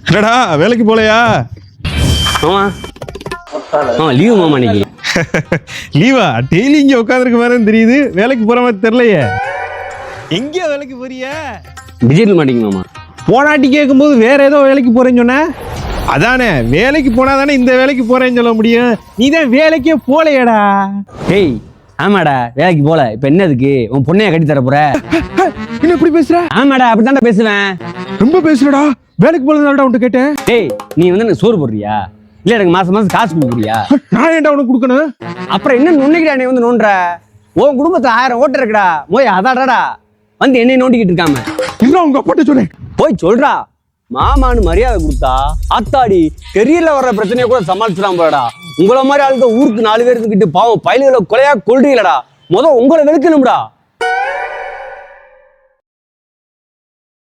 என்னடா வேலைக்கு போலையா? ஆமா லீவு மாமா இன்னைக்கு. லீவா? டெய்லி இங்க உட்காந்துருக்க மாதிரி தெரியுது, வேலைக்கு போற மாதிரி தெரியலையே. எங்க வேலைக்கு போறிய? டிஜிட்டல் மார்க்கெட்டிங் மாமா. போனாட்டி கேட்கும்போது வேற ஏதோ வேலைக்கு போறேன்னு சொன்ன. அதானே, வேலைக்கு போனா தானே இந்த வேலைக்கு போறேன்னு சொல்ல முடியும். நீ தான் வேலைக்கே போலையடா. டேய் ஆமாடா வேலைக்கு போல. இப்ப என்னதுக்கு உன் பொண்ணைய கட்டி தர போற? என்ன இப்படி பேசுற? ஆமாடா அப்படித்தான்டா பேசுவேன். ரொம்ப பேசுறடா. வேலைக்கு போறதுனாலடா உன்கிட்ட கேட்டேன். டேய் நீ வந்து எனக்கு சோறு போடுறியா இல்ல எனக்கு மாசம் மாசம் காசு கொடுக்குறியா? நான் ஏன்டா உனக்கு கொடுக்கணும்? அப்புறம் என்ன நோண்டிக்கிட்டா நீ வந்து நோண்டுற? உன் குடும்பத்தை 1000 ஓட்டு இருக்குடா. மோய் அதாடா வந்து என்னை நோண்டிக்கிட்டு இருக்காம. இல்ல உங்க அப்பாட்ட சொன்னேன். போய் சொல்றா. மாமான்னு மரியாதை கொடுத்தா ஆத்தாடி தெரியல வர்ற பிரச்சனையை கூட சமாளிச்சுலாம் போடா. உங்களை மாதிரி ஆளுங்க ஊருக்கு 4 பேர் இருந்துக்கிட்டு பாவம் பயலுகளை கொலையா கொள்றீங்களடா. உங்களை வெளுக்கணும்டா.